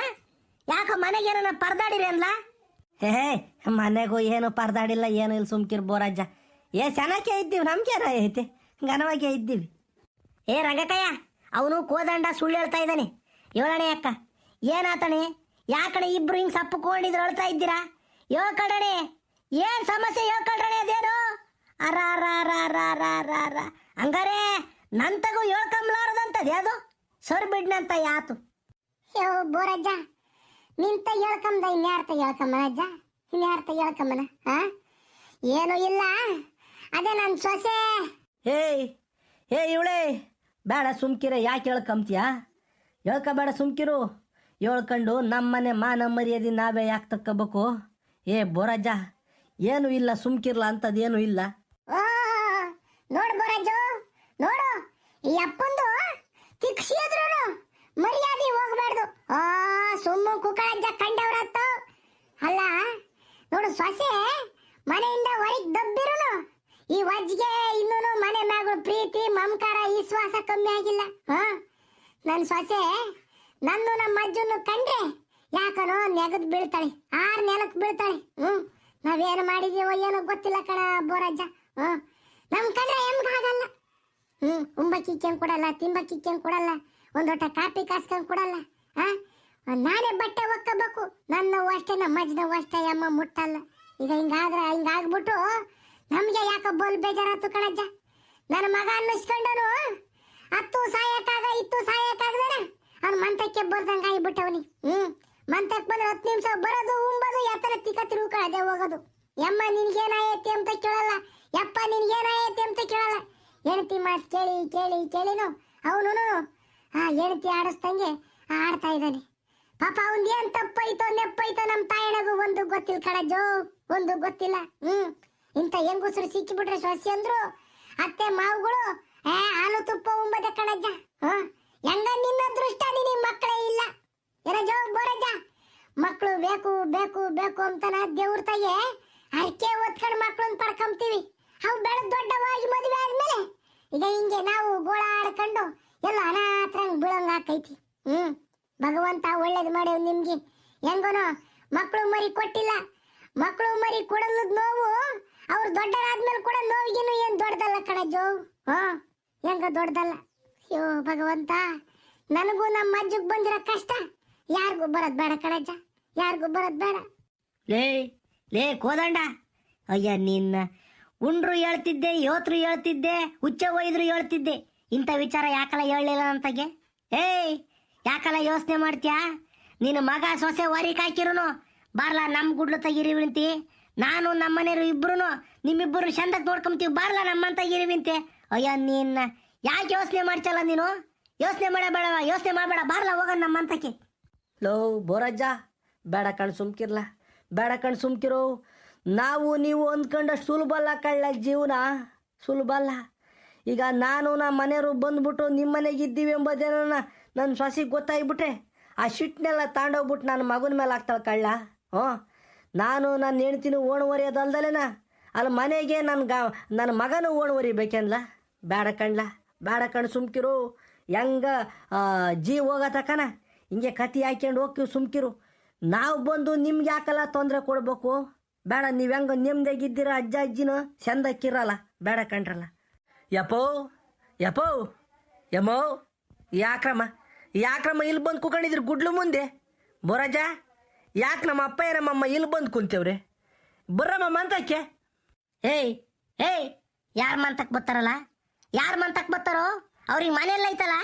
ಯಾಕ ಮನೆಗೇನ ಪರದಾಡಿರಿ ಅನ್ಲ? ಮನೆಗೂ ಏನು ಪರದಾಡಿಲ್ಲ, ಏನು ಇಲ್ಲ, ಸುಮ್ಕಿರ್ ಬೋರಜ್ಜ. ಚೆನ್ನಾಗೇ ಇದ್ದೀವಿ, ನಮ್ಗೇನ ಐತಿ, ಘನವಾಗೇ ಇದ್ದೀವಿ. ರಂಗಕ್ಕಯ್ಯ, ಅವನು ಕೋದಂಡ ಸುಳ್ಳು ಹೇಳ್ತಾ ಇದ್ದಾನೆ. ಹೇಳಣೆ ಅಕ್ಕ, ಏನಾತಣೆ? ಯಾಕಣೆ ಇಬ್ರು ಹಿಂಗೆ ಸಪ್ಪಕೊಂಡಿದ್ರು ಅಳ್ತಾ ಇದ್ದೀರಾ? ಹೇಳ್ಕಡಣೆ, ಏನು ಸಮಸ್ಯೆ ಹೇಳ್ಕಳ್ರಣೆ ಅದೇನು? ಅರ ಹಂಗಾರೆ ನಂತಗೂ ಹೇಳ್ಕೊಂಬ್ಲಾರದಂತದ ಅದು ಸರ್ ಬಿಡ್ನಂತ ಯಾತು? ಬೋರಜ್ಜ, ನಿಂತ ಹೇಳ್ಕಂದ ಇನ್ಯಾರ್ತ ಹೇಳ್ಕಮ್ಮನ ಅಜ್ಜ? ಇನ್ಯಾರ್ತ ಹೇಳ್ಕಮ್ಮನ? ಏನೂ ಇಲ್ಲ, ಅದೇ ನನ್ನ ಸೊಸೆ. ಇವಳೇ ಬೇಡ ಸುಮ್ಕಿರ, ಯಾಕೆ ಹೇಳ್ಕಂತೀಯ? ಹೇಳ್ಕಬೇಡ, ಸುಮ್ಕಿರು. ಹೇಳ್ಕೊಂಡು ನಮ್ಮನೆ ಮಾನ ಮರ್ಯಾದೆ ನಾವೇ ಯಾಕೆ ತಕ್ಕೋಬೇಕು? ಬೋರಜ್ಜ, ಏನೂ ಇಲ್ಲ, ಸುಮ್ಕಿರ್ಲ ಅಂತದೇನು ಇಲ್ಲ. ನೋಡು ಬೋರಜ್ಜು, ನೋಡು, ಈ ಅಪ್ಪಂದು ತಿಕ್ಸಿದ್ರು ಮರ್ಯಾದೆ ಹೋಗ್ಬಾರ್ದು. ಸುಮ್ಮ ಕುಕ್ಕಳಜ್ಜ ಕಂಡವ್ರತ್ತು ಅಲ್ಲ. ನೋಡು, ಸೊಸೆ ಮನೆಯಿಂದ ಹೊರಗೆ ದಬ್ಬಿರುನು ಈ ವಜ್ಜಿಗೆ ಇನ್ನೂ ಮನೆ ಮ್ಯಾಗಳು ಪ್ರೀತಿ ಮಮಕಾರ ವಿಶ್ವಾಸ ಕಮ್ಮಿ ಆಗಿಲ್ಲ. ನನ್ನ ಸೊಸೆ ನನ್ನ ನಮ್ಮ ಅಜ್ಜನ್ನು ಕಂಡ್ರೆ ಯಾಕನೋ ನೆಗದ್ ಬೀಳ್ತಾಳೆ, ನೆಲಕ್ಕೆ ಬೀಳ್ತಾಳೆ. ನಾವೇನು ಮಾಡಿದೀವೋ ಏನೋ ಗೊತ್ತಿಲ್ಲ ಕಣ ಬೋರಜ್ಜ. ನಮ್ ಕಂಡ್ರೆ ಎಮ್ಗಾಗಲ್ಲ. ಉಂಬಕ್ಕಿಕ್ಕೇನು ಕೊಡಲ್ಲ, ತಿಂಬಕ್ಕಿಕ್ಕೇನು ಕೊಡಲ್ಲ, ಒಂದ್ ಲೋಟ ಕಾಫಿ ಕಾಸ್ಕೊಂಡ್ ಕೊಡಲ್ಲ. ಆ ನಾನೇ ಬಟ್ಟೆ ಒಕ್ಕಬೇಕು, ನನ್ನ ನೋವು ಅಷ್ಟೇ, ನಮ್ಮ ಅಜ್ಜ ನೋವು ಅಷ್ಟೇ, ಅಮ್ಮ ಮುಟ್ಟಲ್ಲ. ಈಗ ಹಿಂಗಾಗ್ಬಿಟ್ಟು ನಮ್ಗೆ ಯಾಕೋ ಬೋಲ್ ಬೇಜಾರಾತು ಕಣಜ್ಜ. ನನ್ನ ಮಗ ಅನ್ನಿಸ್ಕೊಂಡನು ಹತ್ತು ಸಾಯಕ್ಕಾಗ ಇತ್ತು ಸಾಯಕ್ಕಾಗದೇನ ಅವ್ನು ಮಂತಕ್ಕೆ ಬರ್ದಂಗ ಆಗಿಬಿಟ್ಟವನಿ. ಮಂತಕ್ಕೆ ಬಂದ್ರೆ 10 ನಿಮಿಷ ಬರೋದು ಉಂಬದು ಎತ್ತರ ತಿಕ್ಕ ತಿರುಗ್ಕೊಳ್ಳದೆ ಹೋಗೋದು. ಯಮ್ಮ ನಿನ್ಗೇನಾಯೈತಿ ಅಂತ ಕೇಳಲ್ಲ, ಯಪ್ಪ ನಿನ್ಗೇನಾಯೈತಿ ಅಂತ ಕೇಳಲ್ಲ. ಹೆಂಡತಿ ಮಾತು ಕೇಳಿ ಕೇಳಿ ಕೇಳಿನು ಅವನು ಹೆಂಡತಿ ಆಡಿಸ್ದಂಗೆ ಆಡ್ತಾ ಇದ್ದಾನೆ. ಪಾಪ ಅವನ್ ಏನ್ ತಪ್ಪೈತೋ ನೆಪ್ಪೈತೋ ನಮ್ಮ ತಾಯಣಗೂ ಒಂದು ಗೊತ್ತಿಲ್ಲ ಕಣಜ್ಜೋ, ಒಂದು ಗೊತ್ತಿಲ್ಲ. ಇಂಥ ಹೆಂಗುಸರು ಸಿಕ್ಕಿಬಿಟ್ರೆ ಸೊಸಿ ಅಂದ್ರು ಅತ್ತೆ ಮಾವುಗಳು ಹಾಲು ತುಪ್ಪ ಉಂಬದೆ ಕಣಜ್ಜ. ಹೆಂಗ ನಿನ್ನ ಅದೃಷ್ಟ, ನಿನಗೆ ಮಕ್ಕಳೇ ಇಲ್ಲ ಏನಜ್ಜೋ ಬೋರಜ್ಜ. ಮಕ್ಕಳು ಬೇಕು ಬೇಕು ಬೇಕು ಅಂತನ ದೇವ್ರ ತಾಯಿಗೆ ಹರಕೆ ಹೊತ್ಕೊಂಡು ಮಕ್ಕಳನ್ನ ಪಡ್ಕೊಂತೀವಿ. ಅವು ಬೆಳೆದ್ ದೊಡ್ಡವಾಗಿ ಮದುವೆ ಆದ್ಮೇಲೆ ಈಗ ಹಿಂಗೆ ನಾವು ಗೋಳ ಆಡ್ಕೊಂಡು ಎಲ್ಲ ಅನಾಥರಂಗ್ ಬೀಳಂಗ ಆಕೈತಿ. ಭಗವಂತ ಒಳ್ಳೇದು ಮಾಡ್ಯವ್ ನಿಮ್ಗೆ. ಹೆಂಗೋನೋ ಮಕ್ಕಳು ಮರಿ ಕೊಟ್ಟಿಲ್ಲ, ಮಕ್ಕಳು ಮರಿ ಕೊಡಲದ್ ನೋವು ಅವ್ರು ದೊಡ್ಡರಾದ್ಮೇಲೆ ಕೂಡ ನೋವಿಗಿನ್ನು ಏನ್ ದೊಡ್ಡದಲ್ಲ ಕಣಜ್ಜೋ. ಹೆಂಗ ದೊಡ್ಡದಲ್ಲ. ಅಯ್ಯೋ ಭಗವಂತ, ನನಗೂ ನಮ್ಮ ಅಜ್ಜಗ್ ಬಂದಿರೋ ಕಷ್ಟ ಯಾರಿಗೂ ಬರೋದ್ ಬೇಡ ಕಣಜ್ಜ, ಯಾರಿಗೂ ಬರೋದ್ ಬೇಡ. ಲೇ ಕೋದಂಡ, ಅಯ್ಯ ನಿನ್ನ ಉಂಡ್ರು ಹೇಳ್ತಿದ್ದೆ, ಯೋತ್ರು ಹೇಳ್ತಿದ್ದೆ, ಹುಚ್ಚ ಒಯ್ದ್ರು ಹೇಳ್ತಿದ್ದೆ. ಇಂಥ ವಿಚಾರ ಯಾಕಲ್ಲ ಹೇಳಲಿಲ್ಲ ಅಂತಗೆ? ಯಾಕಲ್ಲ ಯೋಚನೆ ಮಾಡ್ತೀಯಾ? ನಿನ್ನ ಮಗ ಸೊಸೆ ಹೊರಿಕ್ ಹಾಕಿರುನು ಬಾರ್ಲಾ ನಮ್ಮ ಗುಡ್ಲು ತೆಗಿರಿವಿಂತಿ. ನಾನು ನಮ್ಮ ಮನೆಯವರು ಇಬ್ರು ನಿಮ್ಮಿಬ್ಬರು ಚಂದಕ್ಕೆ ನೋಡ್ಕೊಂತೀವಿ, ಬಾರ್ಲಾ ನಮ್ಮಂತ ಇರುವಿಂತೆ. ಅಯ್ಯ ನಿನ್ನ ಯಾಕೆ ಯೋಚನೆ ಮಾಡ್ತಲ್ಲ ನೀನು? ಯೋಚನೆ ಮಾಡಬೇಡ, ಯೋಚನೆ ಮಾಡಬೇಡ, ಬಾರ್ಲಾ ಹೋಗೋಣ ನಮ್ಮಂತಕ್ಕೆ. ಲೋ ಬೋರಜ್ಜ, ಬೇಡ ಕಣ್ ಸುಮ್ಕಿರ್ಲ, ಬೇಡ ಕಣ್ ಸುಮ್ಕಿರು. ನಾವು ನೀವು ಅಂದ್ಕೊಂಡಷ್ಟು ಸುಲಭ ಅಲ್ಲ ಕಳ್ಳ ಜೀವನ, ಸುಲಭ ಅಲ್ಲ. ಈಗ ನಾನು ನಮ್ಮ ಮನೆಯವರು ಬಂದ್ಬಿಟ್ಟು ನಿಮ್ಮ ಮನೆಗೆ ಇದ್ದೀವಿ ಎಂಬುದೇನೋ ನನ್ನ ಸೊಸಿಗೆ ಗೊತ್ತಾಗ್ಬಿಟ್ರೆ ಆ ಶಿಟ್ನೆಲ್ಲ ತಾಂಡೋಗ್ಬಿಟ್ಟು ನನ್ನ ಮಗನ ಮೇಲೆ ಆಗ್ತಾಳೆ ಕಳ್ಳ. ನಾನು ನನ್ನ ಹೆಣ್ತಿನೂ ಓಣುವರಿಯೋದಲ್ದಲೇನ ಅಲ್ಲಿ ಮನೆಗೆ ನನ್ನ ಮಗನೂ ಓಣುವರಿಬೇಕೇನ್ಲ? ಬೇಡ ಕಣ್ಲ, ಬೇಡ ಕಣ್ ಸುಮ್ಕಿರು. ಹೆಂಗ ಜೀವ ಹೋಗತಕ್ಕನ ಹಿಂಗೆ ಕತಿ ಹಾಕ್ಯಂಡು ಹೋಗ್ತೀವಿ, ಸುಮ್ಕಿರು. ನಾವು ಬಂದು ನಿಮ್ಗೆ ಯಾಕಲ್ಲ ತೊಂದರೆ ಕೊಡ್ಬೇಕು? ಬೇಡ, ನೀವು ಹೆಂಗ ನೆಮ್ಮದಿಯಾಗಿದ್ದೀರ ಅಜ್ಜ ಅಜ್ಜಿನ ಚಂದಕ್ಕಿರಲ್ಲ, ಬೇಡ ಕಣ್ರಲ್ಲ. ಯಪ್ಪೋ ಯಪ್ಪೋ ಯಮ್ಮೋ, ಯಾಕ್ರಮ್ಮ ಇಲ್ಲಿ ಬಂದು ಕುಕೊಂಡಿದ್ರಿ ಗುಡ್ಲು ಮುಂದೆ? ಬೋರಜ್ಜ, ಯಾಕೆ ನಮ್ಮ ಅಪ್ಪಯ್ಯ ನಮ್ಮಮ್ಮ ಇಲ್ಲಿ ಬಂದು ಕುಂತೇವ್ರಿ? ಬರ್ರಮ್ಮ ಮಂತಕ್ಕೆ. ಯಾರು ಮಂತಕ್ಕೆ ಬರ್ತಾರಲ್ಲ? ಯಾರು ಮಂತಕ್ಕೆ ಬರ್ತಾರೋ? ಅವ್ರಿಗೆ ಮನೆಯಲ್ಲ ಐತಲ್ಲ,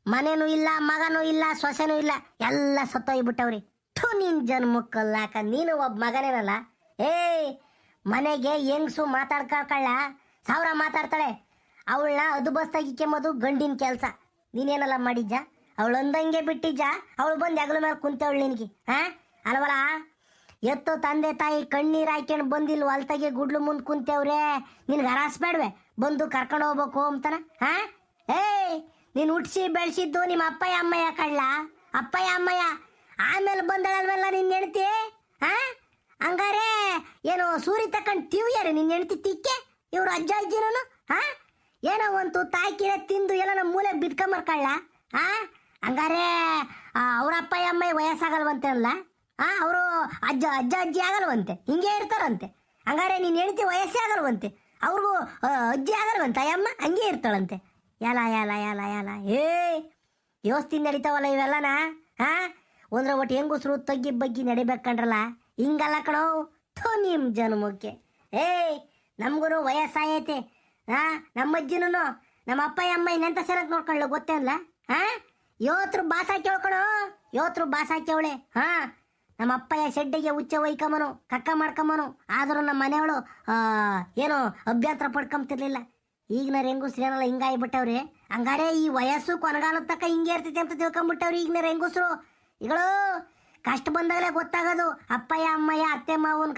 ಮನೇನೂ ಇಲ್ಲ, ಮಗನೂ ಇಲ್ಲ, ಸೊಸೆನೂ ಇಲ್ಲ, ಎಲ್ಲ ಸತ್ತೋಗ್ಬಿಟ್ಟವ್ರಿ. ನಿನ್ ಜನ್ಮಕ್ಕಲ್ಲಾಕ ನೀನು ಒಬ್ಬ ಮಗನೇನಲ್ಲ. ಮನೆಗೆ ಹೆಂಗ್ಸು ಮಾತಾಡ್ಕೊಳ್ಳ 1000 ಮಾತಾಡ್ತಾಳೆ. ಅವಳನ್ನ ಅದು ಬಸ್ತಾಗಿ ಕೆಮ್ಮೋದು ಗಂಡಿನ ಕೆಲಸ. ನೀನೇನೆಲ್ಲ ಮಾಡಿಜ್ಜ? ಅವಳು ಅಂದಂಗೆ ಬಿಟ್ಟಿಜ್ಜ? ಅವಳು ಬಂದು ಹೆಗಲ ಮೇಲೆ ಕುಂತವಳು ನಿನಗೆ ಅಲ್ವಲ್ಲ? ಎತ್ತು ತಂದೆ ತಾಯಿ ಕಣ್ಣೀರು ಹಾಕ್ಯಂಡು ಬಂದಿಲ್ಲ ಹೊಲ್ತಾಗೆ ಗುಡ್ಲು ಮುಂದೆ ಕುಂತೇವ್ರೆ. ನಿನ್ಗೆ ಹರಾಸ್ಬೇಡ್ವೆ ಬಂದು ಕರ್ಕೊಂಡು ಹೋಗ್ಬೇಕು ಅಂತಾನ? ನೀನು ಹುಟ್ಟಿಸಿ ಬೆಳೆಸಿದ್ದು ನಿಮ್ಮ ಅಪ್ಪಯ್ಯ ಅಮ್ಮಯ್ಯ ಕಳ್ಳ, ಅಪ್ಪಯ್ಯ ಅಮ್ಮಯ್ಯ. ಆಮೇಲೆ ಬಂದಳಲ್ವಲ್ಲ ನಿನ್ನ ಹೆಂಡ್ತಿ. ಹಂಗಾರೆ ಏನು ಸೂರಿ ತಕೊಂಡು ತಿವ್ಯಾರೆ ನಿನ್ನ ಹೆಂಡ್ತಿ ತಿಕ್ಕೆ? ಇವ್ರು ಅಜ್ಜ ಅಜ್ಜಿನೂ ಏನೋ ಒಂದು ತಾಯ್ಕಿರ ತಿಂದು ಎಲ್ಲ ನಮ್ಮ ಮೂಲೆ ಬಿದ್ಕೊಂಬರ್ಕಳ್ಳ. ಹಂಗಾರೆ ಅವ್ರ ಅಪ್ಪಯ್ಯ ಅಮ್ಮಯ್ಯ ವಯಸ್ಸಾಗಲ್ವಂತೆ ಅಲ್ಲ? ಅವರು ಅಜ್ಜ ಅಜ್ಜಿ ಆಗಲ್ವಂತೆ, ಹಿಂಗೆ ಇರ್ತಾರಂತೆ. ಹಂಗಾರೆ ನೀನು ಹೆಂಡ್ತಿ ವಯಸ್ಸೇ ಆಗಲ್ವಂತೆ, ಅವ್ರಿಗೂ ಅಜ್ಜಿ ಆಗಲ್ವಂತೆ, ಅಯ್ಯಮ್ಮ ಹಂಗೆ ಇರ್ತಾಳಂತೆ. ಯಾಲ ಯೋಸ್ತಿ ನಡೀತಾವಲ್ಲ ಇವೆಲ್ಲನ. ಒಂದ್ರ ಒಟ್ಟು ಹೆಂಗುಸ್ರು ತಗ್ಗಿ ಬಗ್ಗಿ ನಡಿಬೇಕಂಡ್ರಲ್ಲ, ಹಿಂಗಲ್ಲ ಕಣೋ. ನಿಮ್ಮ ಜನ್ಮಕ್ಕೆ ನಮಗೂ ವಯಸ್ಸಾಯೈತೆ. ನಮ್ಮ ಅಜ್ಜಿನೂ ನಮ್ಮ ಅಪ್ಪಯ್ಯ ಅಮ್ಮ ಇನ್ನೆಂತ ಸರಕ್ ನೋಡ್ಕೊಳ್ಳ ಗೊತ್ತೇ ಅಲ್ಲ? ಯೋತ್ರು ಬಾಸ ಕೇಳ್ಕೊಳೋ, ಯೋತ್ರು ಬಾಸ ಕೇವಳೆ. ನಮ್ಮ ಅಪ್ಪಯ್ಯ ಶೆಡ್ಡಿಗೆ ಹುಚ್ಚ ಒಯ್ಕೊಂಬನು, ಕಕ್ಕ ಮಾಡ್ಕೊಂಬನು. ಆದರೂ ನಮ್ಮ ಮನೆಯವಳು ಏನೋ ಅಭ್ಯಂತರ ಪಡ್ಕೊಂತಿರ್ಲಿಲ್ಲ. ಈಗಿನ ಹೆಂಗುಸ್ರು ಏನಲ್ಲ ಹಿಂಗಾಗಿಬಿಟ್ಟವ್ರಿ. ಹಂಗಾರೆ ಈ ವಯಸ್ಸು ಕೊನಗಾಲದ ತಕ್ಕ ಹಿಂಗೆ ಇರ್ತೈತೆ ಅಂತ ತಿಳ್ಕೊಂಬಿಟ್ಟವ್ರಿ ಈಗಿನ ಹೆಂಗುಸ್ರು. ಈಗಳು ಕಷ್ಟ ಬಂದಾಗಲೇ ಗೊತ್ತಾಗೋದು ಅಪ್ಪಯ್ಯ ಅಮ್ಮಯ್ಯ ಅತ್ತೆ ಮಾವನ್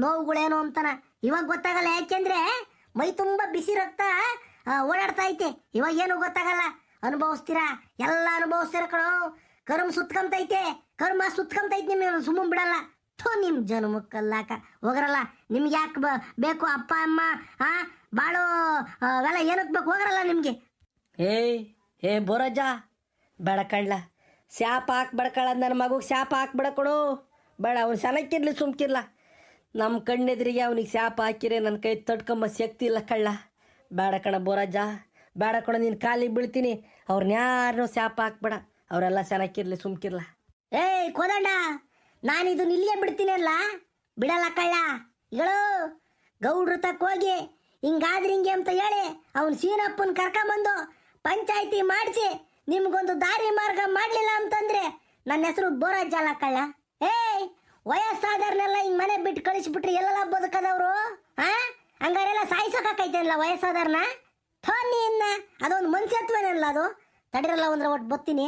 ನೋವುಗಳೇನು ಅಂತಾನ. ಇವಾಗ ಗೊತ್ತಾಗಲ್ಲ, ಯಾಕೆಂದ್ರೆ ಮೈ ತುಂಬ ಬಿಸಿ ರಕ್ತ ಓಡಾಡ್ತಾ ಐತೆ. ಇವಾಗ ಏನು ಗೊತ್ತಾಗಲ್ಲ. ಅನುಭವಿಸ್ತೀರಾ, ಎಲ್ಲ ಅನುಭವಿಸ್ತೀರ ಕಣೋ. ಕರ್ಮ ಸುತ್ಕೊಂತೈತೆ, ಕರ್ಮ ಸುತ್ಕೊಂತೈತೆ. ನಿಮ್ಗೆ ಸುಮ್ಮನೆ ಬಿಡಲ್ಲ. ನಿಮ್ಮ ಜನ್ಮಕ್ಕಲ್ಲಾಕ ಹೋಗ್ರಲ್ಲ. ನಿಮ್ಗೆ ಯಾಕೆ ಬೇಕು ಅಪ್ಪ ಅಮ್ಮ? ಬಾಳು ಅವೆಲ್ಲ ಏನಕ್ಕೆ ಬೇಕು? ಹೋಗ್ರಲ್ಲ ನಿಮಗೆ. ಬೋರಜ್ಜ, ಬೇಡ ಕಣ್ಲ, ಶಾಪ ಹಾಕ್ಬೇಡ್ಕಳ. ನನ್ನ ಮಗುಗೆ ಶಾಪ ಹಾಕ್ಬಿಡಕೊಡು, ಬೇಡ. ಅವ್ನು ಸನಕ್ಕಿರ್ಲಿ, ಸುಮ್ಕಿರ್ಲ. ನಮ್ಮ ಕಣ್ಣೆದ್ರಿಗೆ ಅವ್ನಿಗೆ ಶಾಪ ಹಾಕಿರೆ ನನ್ನ ಕೈ ತಡ್ಕೊಂಬ ಶಕ್ತಿ ಇಲ್ಲ ಕಳ್ಳ. ಬೇಡ ಕಣ ಬೋರಜ್ಜ, ಬೇಡ ಕೊಡ ನೀನು ಕಾಲಿಗೆ ಬೀಳ್ತೀನಿ. ಅವ್ರನ್ನ ಯಾರನ್ನೂ ಶಾಪ ಹಾಕ್ಬೇಡ, ಅವರೆಲ್ಲ ಚೆನ್ನಾಗಿರ್ಲಿ, ಸುಮ್ಕಿರ್ಲ. ಏಯ್ ಕೋದಂಡ, ನಾನಿದು ಇಲ್ಲಿಯೇ ಬಿಡ್ತೀನಿ ಅಲ್ಲ, ಬಿಡಲ್ಲ ಕಳ್ಳ. ಹೇಳು, ಗೌಡ್ರ ತಕ್ಕ ಹೋಗಿ ಹಿಂಗಾದ್ರೆ ಹಿಂಗೆ ಅಂತ ಹೇಳಿ ಅವ್ನು ಸೀನಪ್ಪನ ಕರ್ಕೊಂಬಂದು ಪಂಚಾಯಿತಿ ಮಾಡಿಸಿ ನಿಮ್ಗೊಂದು ದಾರಿ ಮಾರ್ಗ ಮಾಡಲಿಲ್ಲ ಅಂತಂದ್ರೆ ನನ್ನ ಹೆಸರು ಬೋರಾಜ್ ಅಲ್ಲ ಕಳ್ಳ. ಏಯ್, ವಯಸ್ಸಾದವ್ರನ್ನೆಲ್ಲ ಹಿಂಗ್ ಮನೆ ಬಿಟ್ಟು ಕಳಿಸ್ಬಿಟ್ರಿ ಎಲ್ಲೆಲ್ಲ ಬದುಕದವ್ರು? ಹಂಗಾರೆಲ್ಲ ಸಾಯಿಸೋಕಾಕೈತೇನಲ್ಲ ವಯಸ್ಸಾದವ್ರನ್ನ? ಥೋ, ನೀನ್ನ ಅದೊಂದು ಮನುಷ್ಯತ್ವನಲ್ಲ ಅದು. ತಡಿರಲ್ಲ ಒಂದ್ರ ಒಟ್ಟು ಬತ್ತೀನಿ.